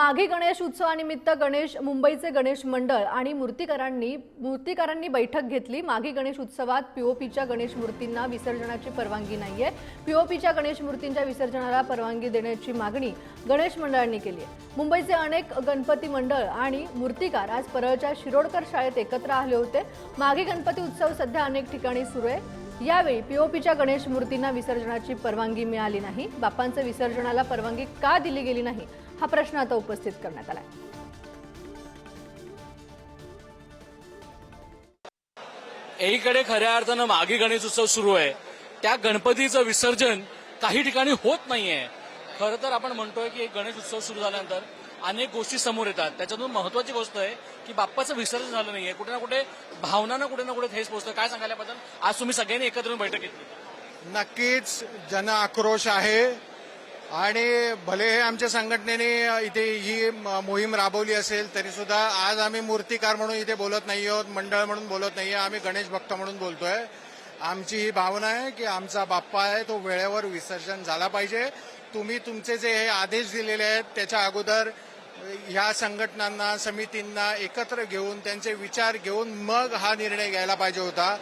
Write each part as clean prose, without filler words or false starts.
माघी गणेश उत्सवानिमित्त मुंबईचे गणेश मंडळ आणि मूर्तिकारांनी बैठक घेतली। माघी गणेश उत्सवात पीओपीच्या गणेश मूर्तींना विसर्जनाची परवानगी नाहीये। पीओपीच्या गणेश मूर्तींच्या विसर्जनाला परवानगी देण्याची मागणी गणेश मंडळांनी केली आहे। मुंबईचे अनेक गणपती मंडळ आणि मूर्तिकार आज परळच्या शिरोडकर शाळेत एकत्र आले होते। माघी गणपती उत्सव सध्या अनेक ठिकाणी सुरू आहे। यावेळी पीओपीच्या गणेश मूर्तींना विसर्जनाची परवानगी मिळाली नाही। बाप्पांच्या विसर्जनाला परवानगी का दिली गेली नाही हा प्रश्न आता उपस्थित करण्यात आला आहे। एकीकडे खऱ्या अर्थानं माघी गणेश उत्सव सुरू आहे, त्या गणपतीचं विसर्जन काही ठिकाणी होत नाहीये। खरं तर आपण म्हणतोय की गणेश उत्सव सुरू झाल्यानंतर अनेक गोष्टी समोर येतात। त्याच्यातून महत्त्वाची गोष्ट आहे की बाप्पाचं विसर्जन झालं नाहीये। कुठे ना कुठे भावना कुठे ना कुठे ठेस पोहोचतं। काय सांगायला पाहिजे, आज तुम्ही सगळ्यांनी एकत्र येऊन बैठक घेतली? नक्कीच जन आक्रोश आहे आणि भले आमच्या संघटनेने इथे ही मोहीम राबवली असेल तरी सुद्धा आज आम्ही मूर्तिकार म्हणून इथे बोलत नाही आहोत, मंडळ म्हणून बोलत नाहीये, आम्ही गणेश भक्त म्हणून बोलतोय। आमची ही भावना आहे की आमचा बाप्पा आहे तो वेळेवर विसर्जन झाला पाहिजे। तुम्ही तुमचे जे हे आदेश दिलेले आहेत त्याच्या अगोदर ह्या संघटनांना समितींना एकत्र घेऊन त्यांचे विचार घेऊन मग हा निर्णय घ्यायला पाहिजे होता।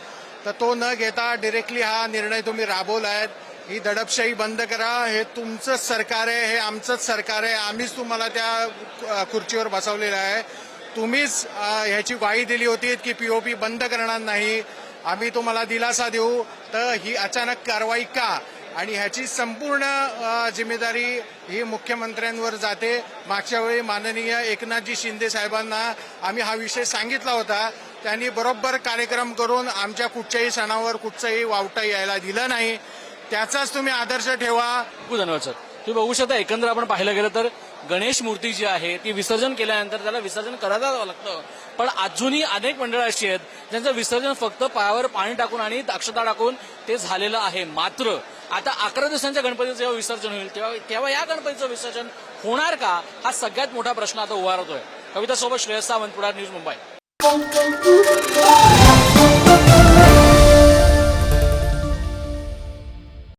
तर तो न घेता डायरेक्टली हा निर्णय तुम्ही राबवलाय। ही दडपशाही बंद करा। हे तुमचंच सरकार आहे, हे आमचंच सरकार आहे। आम्हीच तुम्हाला त्या खुर्चीवर बसवलेलं आहे। तुम्हीच ह्याची ग्वाही दिली होती की पीओपी बंद करणार नाही, आम्ही तुम्हाला दिलासा देऊ। तर ही अचानक कारवाई का? आणि ह्याची संपूर्ण जिम्मेदारी ही मुख्यमंत्र्यांवर जाते। मागच्या वेळी माननीय एकनाथजी शिंदे साहेबांना आम्ही हा विषय सांगितला होता, त्यांनी बरोबर कार्यक्रम करून आमच्या कुठच्याही सणावर कुठचंही वावटा यायला दिलं नाही। त्याचाच तुम्ही आदर्श ठेवा। खूप धन्यवाद सर। तुम्ही बघू शकता, एकंदर आपण पाहिलं गेलं तर गणेश मूर्ती जी आहे ती विसर्जन केल्यानंतर त्याला विसर्जन करायला लागतं, पण अजूनही अनेक मंडळं अशी आहेत ज्यांचं विसर्जन फक्त पायावर पाणी टाकून आणि अक्षता टाकून ते झालेलं आहे। मात्र आता 11 दिवसांच्या गणपतीचं जेव्हा विसर्जन होईल तेव्हा या गणपतीचं विसर्जन होणार का हा सगळ्यात मोठा प्रश्न आता उभा राहतोय। कविता सोबत श्रेयस सावंत, पुढार न्यूज, मुंबई।